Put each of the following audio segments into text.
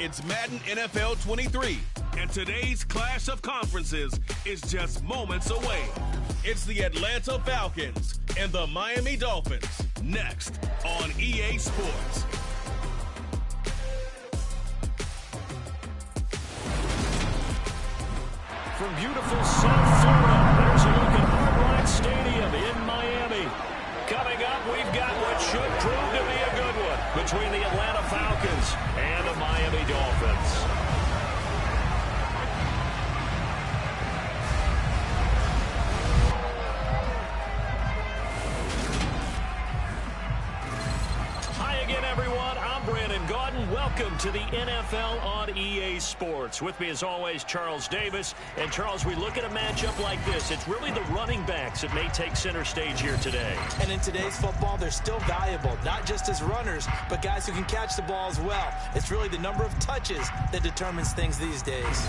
It's Madden NFL 23, and today's clash of conferences is just moments away. It's the Atlanta Falcons and the Miami Dolphins, next on EA Sports. From beautiful South Florida, there's a look at Hard Rock Stadium in Miami. Coming up, we've got what should prove to be a good one between the Atlanta Falcons and the Miami Dolphins. Welcome to the NFL on EA Sports. With me, as always, Charles Davis. And, Charles, we look at a matchup like this. It's really the running backs that may take center stage here today. And in today's football, they're still valuable, not just as runners, but guys who can catch the ball as well. It's really the number of touches that determines things these days.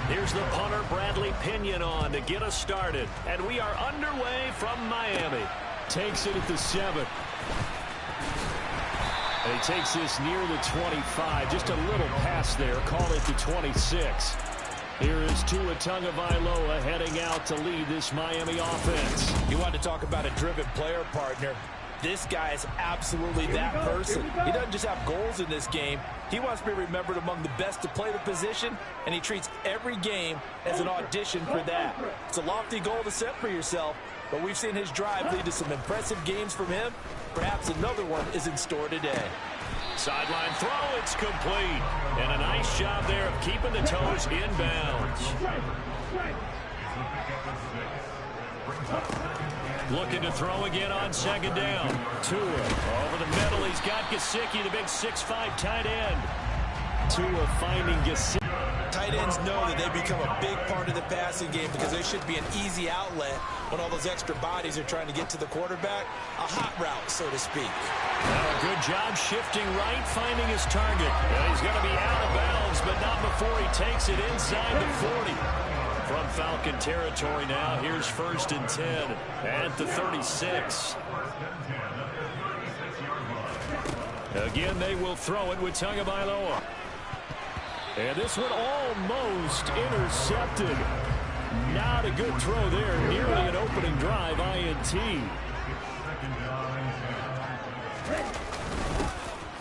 Here's the punter, Bradley Pinion, on to get us started. And we are underway from Miami. Takes it at the 7. And he takes this near the 25. Just a little pass there. Call it the 26. Here is Tua Tagovailoa heading out to lead this Miami offense. You want to talk about a driven player, partner. This guy is absolutely that person. He doesn't just have goals in this game. He wants to be remembered among the best to play the position, and he treats every game as an audition for that. It's a lofty goal to set for yourself, but we've seen his drive lead to some impressive games from him. Perhaps another one is in store today. Sideline throw, it's complete. And a nice job there of keeping the toes in bounds. Looking to throw again on second down. Tua over the middle. He's got Gesicki, the big 6'5" tight end. Tua finding Gesicki. Tight ends know that they become a big part of the passing game because they should be an easy outlet when all those extra bodies are trying to get to the quarterback. A hot route, so to speak. Well, good job shifting right, finding his target. And he's going to be out of bounds, but not before he takes it inside the 40. From Falcon territory now, here's 1st and 10 at the 36. Again, they will throw it with Tagovailoa. And this one almost intercepted. Not a good throw there. Nearly an opening drive, INT.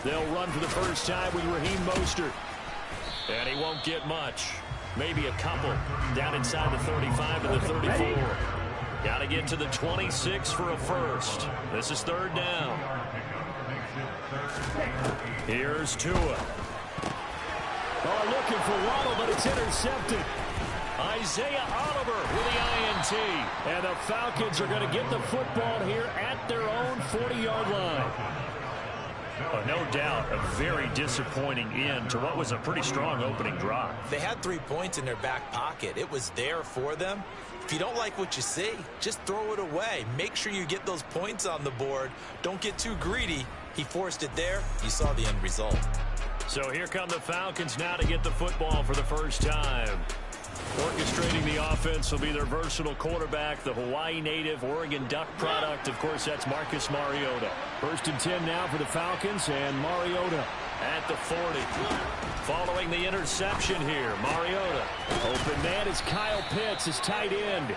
They'll run for the first time with Raheem Mostert. And he won't get much. Maybe a couple down inside the 35 and the 34. Got to get to the 26 for a first. This is 3rd down. Here's Tua. Oh, looking for Waddle, but it's intercepted. Isaiah Oliver with the INT. And the Falcons are going to get the football here at their own 40-yard line. Oh, no doubt a very disappointing end to what was a pretty strong opening drive. They had 3 points in their back pocket. It was there for them. If you don't like what you see, just throw it away. Make sure you get those points on the board. Don't get too greedy. He forced it there. You saw the end result. So here come the Falcons now to get the football for the first time. Orchestrating the offense will be their versatile quarterback, the Hawaii native, Oregon Duck product. Of course, that's Marcus Mariota. 1st and 10 now for the Falcons, and Mariota at the 40. Following the interception here, Mariota. Open man is Kyle Pitts, his tight end.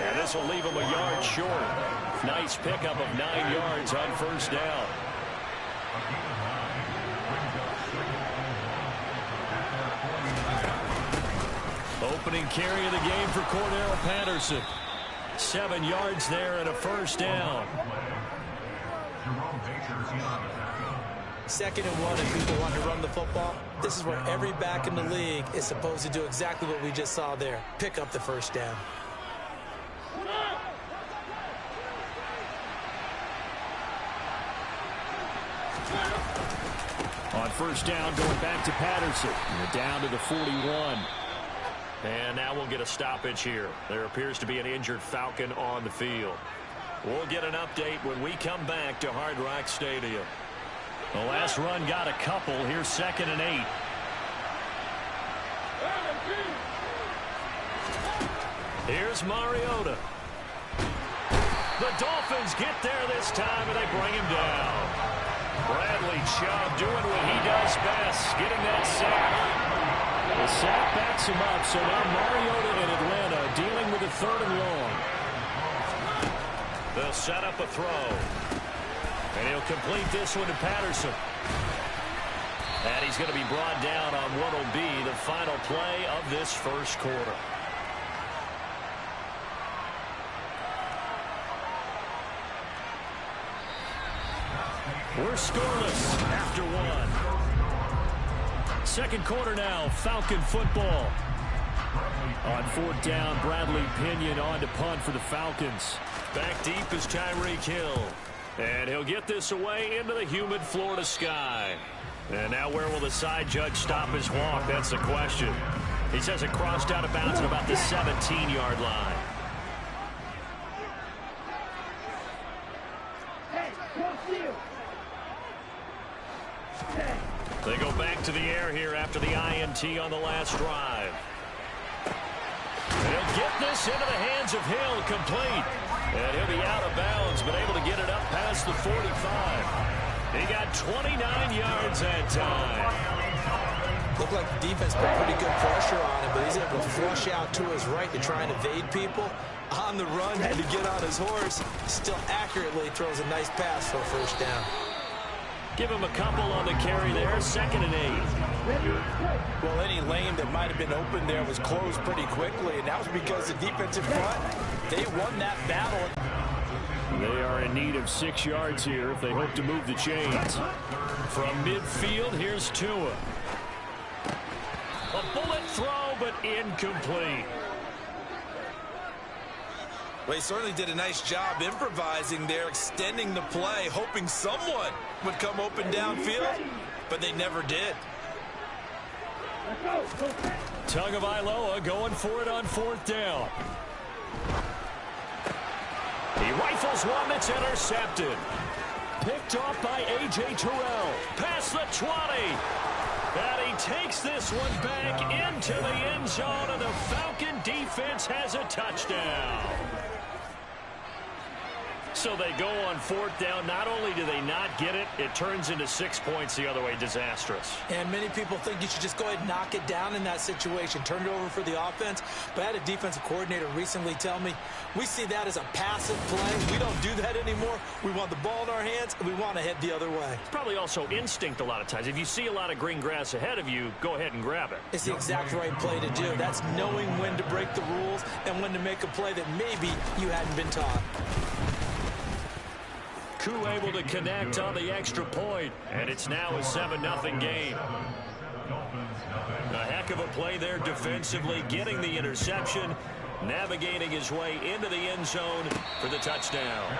And this will leave him a yard short. Nice pickup of 9 yards on 1st down. Opening carry of the game for Cordero Patterson. 7 yards there and a 1st down. 2nd and 1 if people want to run the football. This is where every back in the league is supposed to do exactly what we just saw there. Pick up the 1st down. On 1st down, going back to Patterson. And down to the 41. And now we'll get a stoppage here. There appears to be an injured Falcon on the field. We'll get an update when we come back to Hard Rock Stadium. The last run got a couple. Here's 2nd and 8. Here's Mariota. The Dolphins get there this time, and they bring him down. Bradley Chubb doing what he does best, getting that sack. The sack backs him up, so now Mariota in Atlanta dealing with a 3rd and long. They'll set up a throw. And he'll complete this one to Patterson. And he's going to be brought down on what will be the final play of this first quarter. We're scoreless after 1. Second quarter now, Falcon football. On 4th down, Bradley Pinion on to punt for the Falcons. Back deep is Tyreek Hill. And he'll get this away into the humid Florida sky. And now where will the side judge stop his walk? That's the question. He says it crossed out of bounds at about the 17-yard line. They go back to the air here after the INT on the last drive. And he'll get this into the hands of Hill, complete. And he'll be out of bounds, but able to get it up past the 45. He got 29 yards that time. Looked like the defense put pretty good pressure on him, but he's able to flush out to his right to try and evade people. On the run, had to get on his horse. Still accurately throws a nice pass for a 1st down. Give him a couple on the carry there. 2nd and 8. Well, any lane that might have been open there was closed pretty quickly, and that was because the defensive front, they won that battle. They are in need of 6 yards here if they hope to move the chains. From midfield, here's Tua. A bullet throw, but incomplete. Well, he certainly did a nice job improvising there, extending the play, hoping someone would come open downfield, but they never did. Tagovailoa going for it on 4th down. He rifles one that's intercepted. Picked off by A.J. Terrell. Past the 20. And he takes this one back into the end zone, and the Falcon defense has a touchdown. So they go on 4th down. Not only do they not get it, it turns into 6 points the other way. Disastrous. And many people think you should just go ahead and knock it down in that situation. Turn it over for the offense. But I had a defensive coordinator recently tell me, we see that as a passive play. We don't do that anymore. We want the ball in our hands, and we want to head the other way. It's probably also instinct a lot of times. If you see a lot of green grass ahead of you, go ahead and grab it. It's the exact right play to do. That's knowing when to break the rules and when to make a play that maybe you hadn't been taught. Koo able to connect on the extra point, and it's now a 7-0 game. A heck of a play there defensively, getting the interception, navigating his way into the end zone for the touchdown.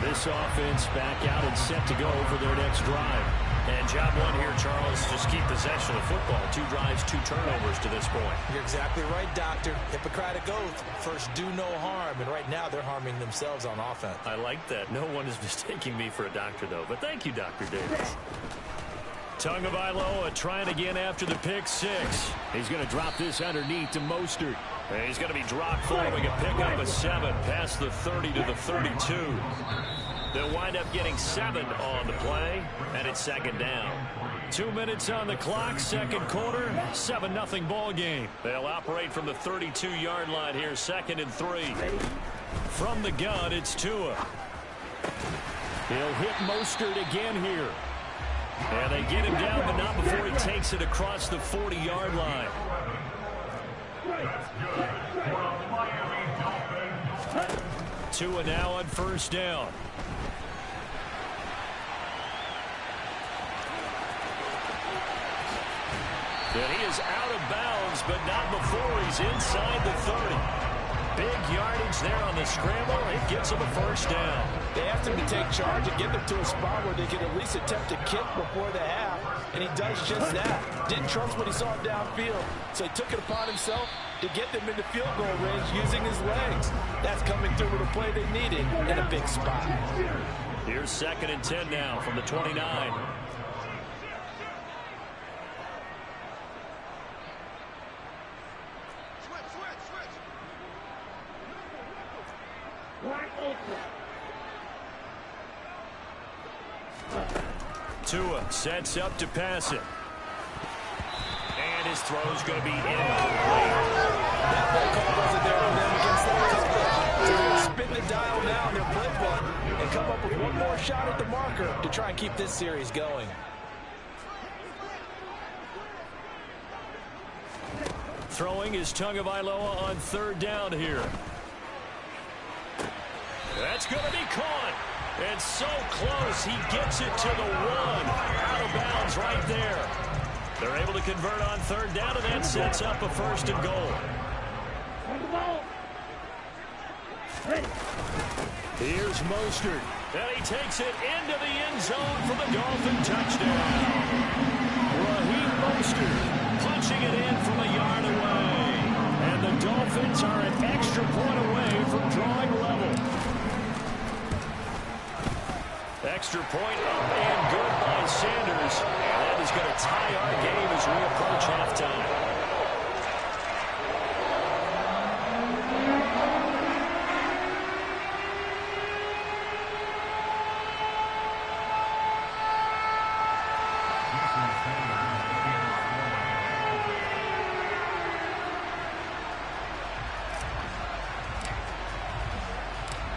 This offense back out and set to go for their next drive. And job one here, Charles, just keep possession of the football. 2 drives, 2 turnovers to this point. You're exactly right, Doctor. Hippocratic oath. First, do no harm. And right now, they're harming themselves on offense. I like that. No one is mistaking me for a doctor, though. But thank you, Dr. Davis. Tagovailoa trying again after the pick 6. He's going to drop this underneath to Mostert. And he's going to be dropped following a pickup of 7 past the 30 to the 32. They'll wind up getting 7 on the play, and it's 2nd down. 2 minutes on the clock, second quarter, 7-0 ball game. They'll operate from the 32-yard line here, 2nd and 3. From the gun, it's Tua. He'll hit Mostert again here. And they get him down, but not before he takes it across the 40-yard line. Tua now on 1st down. And he is out of bounds, but not before he's inside the 30. Big yardage there on the scramble. It gets them a first down. They asked him to take charge and get them to a spot where they could at least attempt to kick before the half, and he does just that. Didn't trust what he saw downfield, so he took it upon himself to get them into field goal range using his legs. That's coming through with a play they needed in a big spot. Here's 2nd and 10 now from the 29. Tua sets up to pass it. And his throw's going to be incomplete. That play call wasn't there for them against the Falcons. So they're going to spin the dial now on their play button and come up with one more shot at the marker to try and keep this series going. Throwing is Tagovailoa on 3rd down here. That's going to be caught. And so close, he gets it to the 1. Out of bounds right there. They're able to convert on 3rd down, and that sets up a 1st and goal. Here's Mostert. And he takes it into the end zone for the Dolphin touchdown. Raheem Mostert punching it in from a yard away. And the Dolphins are an extra point away from drawing level. Extra point up and good by Sanders. And that is going to tie our game as we approach halftime.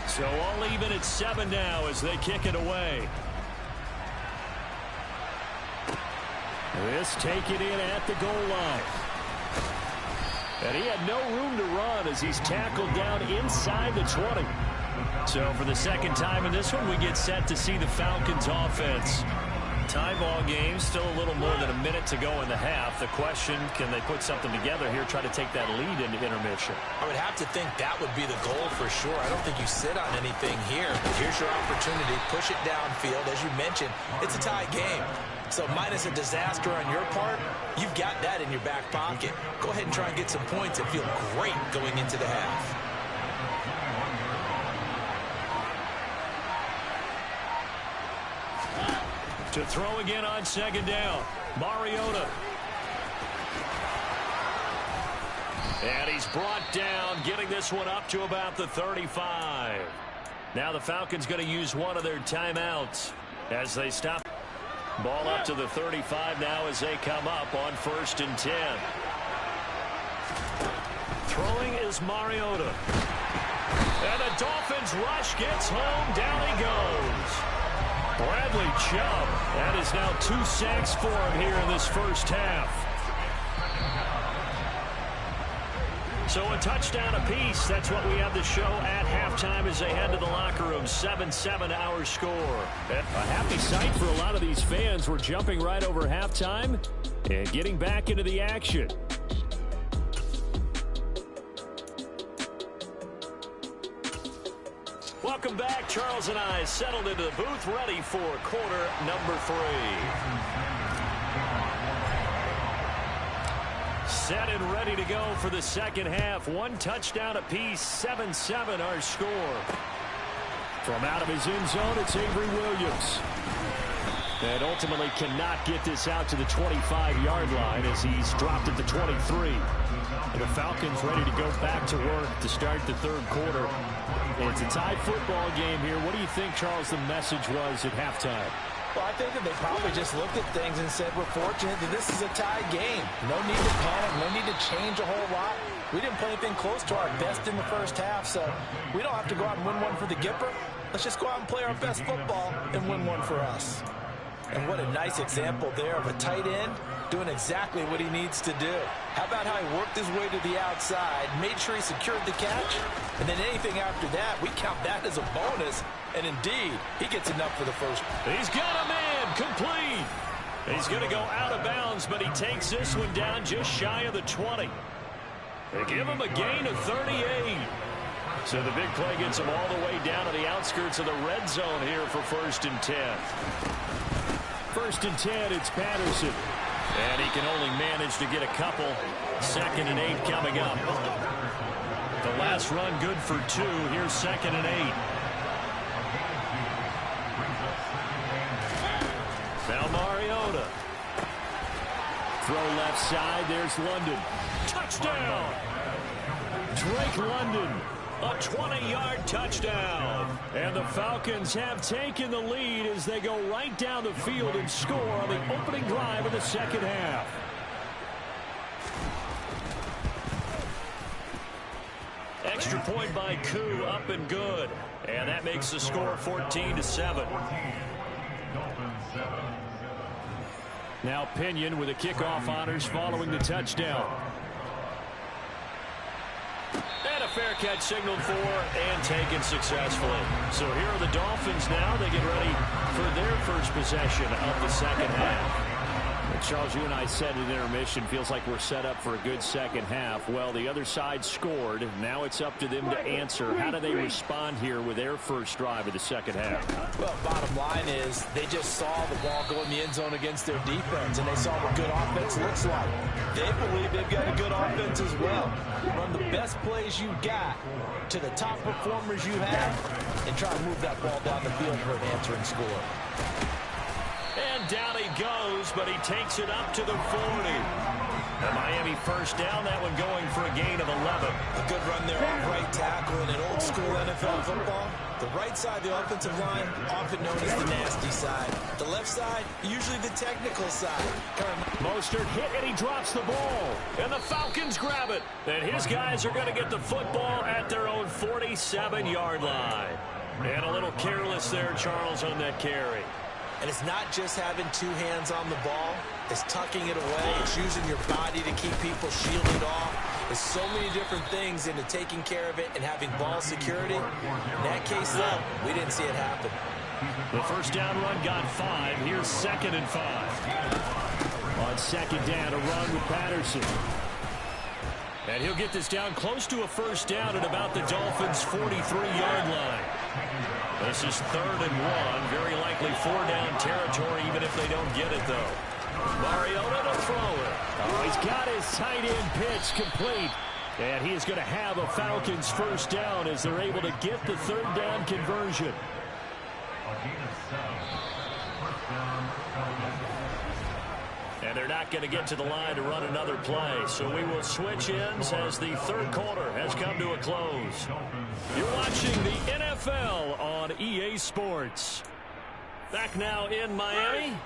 So all even at 7 now as they kick it away. This take it in at the goal line. And he had no room to run as he's tackled down inside the 20. So for the 2nd time in this one, we get set to see the Falcons offense. Tie ball game, still a little more than a minute to go in the half. The question, can they put something together here, try to take that lead into intermission? I would have to think that would be the goal for sure. I don't think you sit on anything here. Here's your opportunity. Push it downfield. As you mentioned, it's a tie game. So minus a disaster on your part, you've got that in your back pocket. Go ahead and try and get some points and feel great going into the half. To throw again on 2nd down. Mariota. And he's brought down, getting this one up to about the 35. Now the Falcons going to use one of their timeouts as they stop. Ball up to the 35 now as they come up on 1st and 10. Throwing is Mariota. And the Dolphins rush gets home. Down he goes. Bradley Chubb. That is now 2 sacks for him here in this first half. So a touchdown apiece. That's what we have to show at halftime as they head to the locker room. 7-7 our score. A happy sight for a lot of these fans. We're jumping right over halftime and getting back into the action. Welcome back. Charles and I settled into the booth, ready for quarter number 3. Set and ready to go for the 2nd half. 1 touchdown apiece, 7-7 our score. From out of his end zone, it's Avery Williams. And ultimately cannot get this out to the 25-yard line as he's dropped at the 23. And the Falcons ready to go back to work to start the 3rd quarter. It's a tied football game here. What do you think, Charles, the message was at halftime? Well, I think that they probably just looked at things and said, we're fortunate that this is a tie game. No need to panic, no need to change a whole lot. We didn't play anything close to our best in the first half, so we don't have to go out and win one for the Gipper. Let's just go out and play our best football and win one for us. And what a nice example there of a tight end doing exactly what he needs to do. How about how he worked his way to the outside, made sure he secured the catch, and then anything after that, we count that as a bonus. And indeed, he gets enough for the first. He's got a man complete. He's going to go out of bounds, but he takes this one down just shy of the 20. They give him a gain of 38. So the big play gets him all the way down to the outskirts of the red zone here for 1st and 10. 1st and 10, it's Patterson. And he can only manage to get a couple. 2nd and 8 coming up. The last run good for 2. Here's 2nd and 8. Now Mariota. Throw left side. There's London. Touchdown! Drake London. A 20-yard touchdown. And the Falcons have taken the lead as they go right down the field and score on the opening drive of the second half. Extra point by Koo, up and good. And that makes the score 14-7. Now Pinion with the kickoff honors following the touchdown. And a fair catch signaled for and taken successfully. So here are the Dolphins now. They get ready for their first possession of the second half. Charles, you and I said in intermission, feels like we're set up for a good second half. Well, the other side scored. Now it's up to them to answer. How do they respond here with their first drive of the second half? Well, bottom line is they just saw the ball go in the end zone against their defense, and they saw what good offense looks like. They believe they've got a good offense as well. Run the best plays you got to the top performers you have and try to move that ball down the field for an answering score. And down he goes, but he takes it up to the 40. The Miami first down, that one going for a gain of 11. A good run there off right tackle in an old school NFL football. The right side of the offensive line, often known as the nasty side. The left side, usually the technical side. Mostert hit and he drops the ball. And the Falcons grab it. And his guys are going to get the football at their own 47-yard line. And a little careless there, Charles, on that carry. And it's not just having two hands on the ball. It's tucking it away. It's using your body to keep people shielded off. There's so many different things into taking care of it and having ball security. In that case, though, we didn't see it happen. The first down run got 5. Here's 2nd and 5. On 2nd down, a run with Patterson. And he'll get this down close to a first down at about the Dolphins' 43-yard line. This is 3rd and 1. Very likely 4-down territory, even if they don't get it, though. Mariota to throw it. Oh, he's got his tight end pitch complete. And he is going to have a Falcons first down as they're able to get the 3rd down conversion. And they're not going to get to the line to run another play. So we will switch ends as the 3rd quarter has come to a close. You're watching the NFL on EA Sports. Back now in Miami.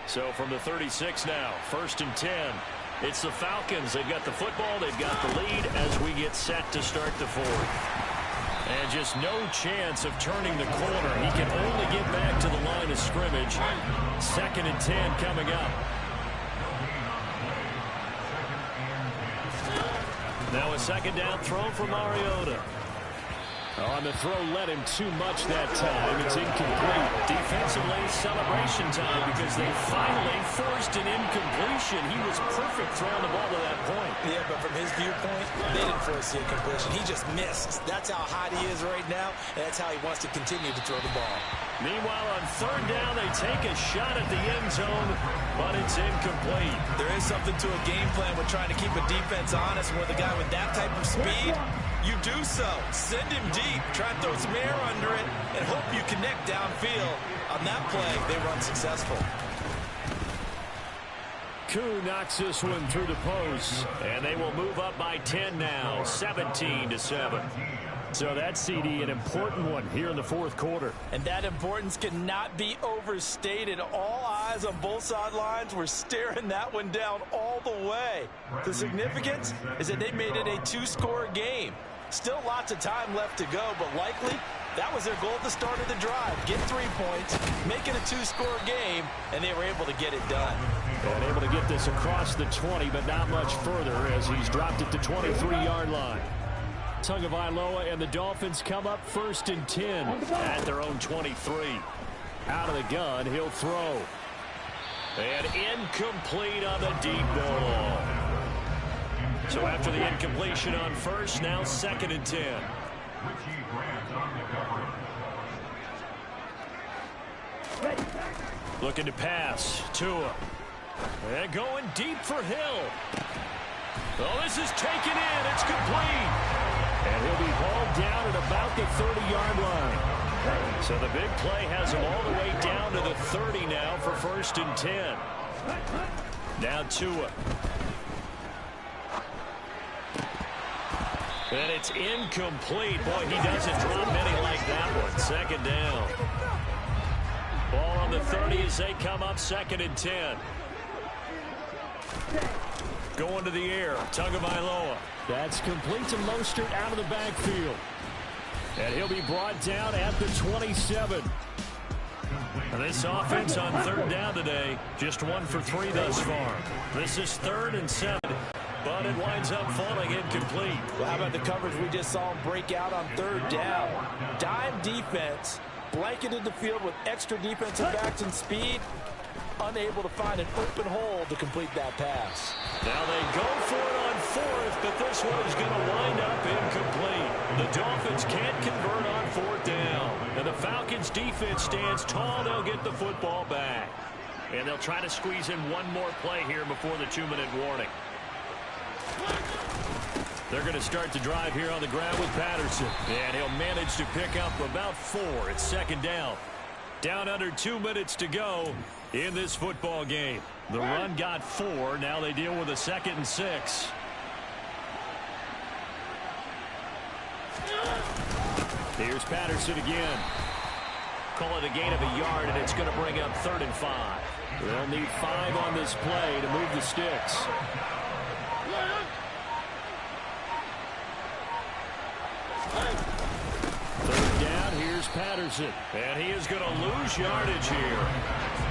So from the 36 now, 1st and 10. It's the Falcons. They've got the football. They've got the lead as we get set to start the 4th. And just no chance of turning the corner. He can only get back to the line of scrimmage. 2nd and 10 coming up. Now a 2nd down throw for Mariota. On the throw, led him too much that time. It's incomplete. Defensively, celebration time because they finally forced an incompletion. He was perfect throwing the ball to that point. Yeah, but from his viewpoint, they didn't force the incompletion. He just missed. That's how hot he is right now, and that's how he wants to continue to throw the ball. Meanwhile, on 3rd down, they take a shot at the end zone, but it's incomplete. There is something to a game plan with trying to keep a defense honest. And with a guy with that type of speed, you do so. Send him deep. Try and throw some air under it and hope you connect downfield. On that play, they run successful. Koo knocks this one through the post, and they will move up by 10 now, 17-7. So that's, CD, an important one here in the 4th quarter. And that importance cannot be overstated. All eyes on both sidelines were staring that one down all the way. The significance is that they made it a 2-score game. Still lots of time left to go, but likely that was their goal at the start of the drive. Get 3 points, make it a 2-score game, and they were able to get it done. And able to get this across the 20, but not much further as he's dropped it to 23-yard line. Tagovailoa and the Dolphins come up 1st and 10 at their own 23. Out of the gun, he'll throw. And incomplete on the deep ball. So after the incompletion on 1st, now 2nd and 10. Looking to pass. Tua. And going deep for Hill. Oh, this is taken in. It's complete. And he'll be hauled down at about the 30-yard line. So the big play has him all the way down to the 30 now for 1st and 10. Now Tua. And it's incomplete. Boy, he doesn't drop many like that one. 2nd down. Ball on the 30 as they come up 2nd and 10. Going to the air. Tagovailoa. That's complete to Mostert out of the backfield. And he'll be brought down at the 27. And this offense on 3rd down today, just 1 for 3 thus far. This is 3rd and 7. But it winds up falling incomplete. Well, how about the coverage we just saw him break out on 3rd down? Dime defense, blanketed the field with extra defensive backs and speed, unable to find an open hole to complete that pass. Now they go for it on 4th, but this one is going to wind up incomplete. The Dolphins can't convert on 4th down. And the Falcons defense stands tall. They'll get the football back. And they'll try to squeeze in one more play here before the 2-minute warning. They're going to start the drive here on the ground with Patterson. And he'll manage to pick up about 4. It's 2nd down. Down under 2 minutes to go in this football game. The run got 4. Now they deal with a 2nd and 6. Here's Patterson again. Call it a gain of a yard, and it's going to bring up 3rd and 5. They'll need 5 on this play to move the sticks. 3rd down, here's Patterson. And he is going to lose yardage here.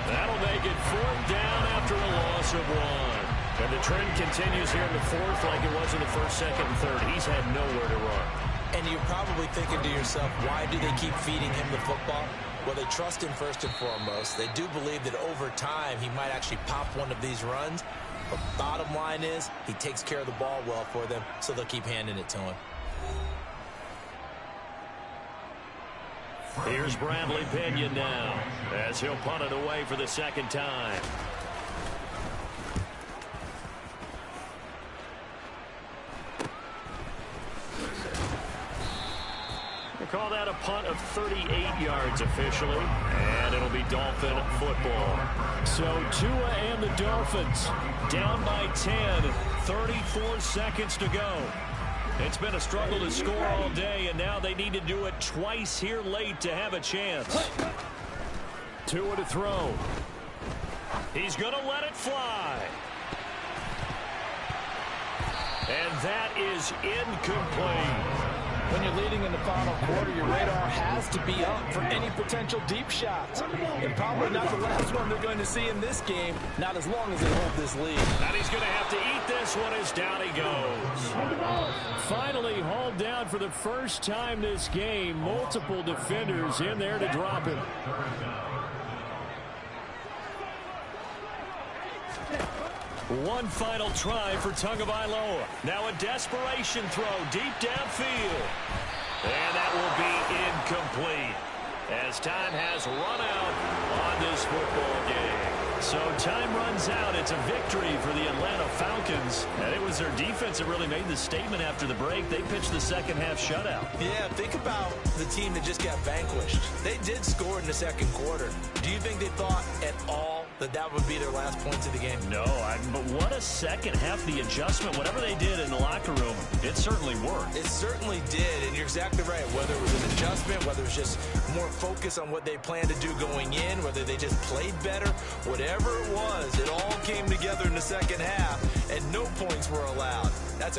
That'll make it 4th down after a loss of 1. And the trend continues here in the 4th like it was in the 1st, 2nd, and 3rd. He's had nowhere to run. And you're probably thinking to yourself, why do they keep feeding him the football? Well, they trust him first and foremost. They do believe that over time he might actually pop one of these runs. But bottom line is he takes care of the ball well for them, so they'll keep handing it to him. Here's Bradley Pinion now as he'll punt it away for the 2nd time. They call that a punt of 38 yards officially, and it'll be Dolphin football. So Tua and the Dolphins down by 10, 34 seconds to go. It's been a struggle to score all day, and now they need to do it twice here late to have a chance. Tua to throw. He's going to let it fly. And that is incomplete. When you're leading in the final quarter, your radar has to be up for any potential deep shots. And probably not the last one they're going to see in this game, not as long as they hold this lead. And he's going to have to eat this one as down he goes. Finally hauled down for the first time this game. Multiple defenders in there to drop him. One final try for Tagovailoa. Now a desperation throw deep downfield. And that will be incomplete as time has run out on this football game. So time runs out. It's a victory for the Atlanta Falcons. And it was their defense that really made the statement after the break. They pitched the second half shutout. Yeah, think about the team that just got vanquished. They did score in the second quarter. Do you think they thought at all that would be their last points of the game? No, but what a second half. The adjustment, whatever they did in the locker room, it certainly worked. It certainly did, and you're exactly right. Whether it was an adjustment, whether it was just more focus on what they planned to do going in, whether they just played better, whatever it was, it all came together in the second half, and no points were allowed. That's a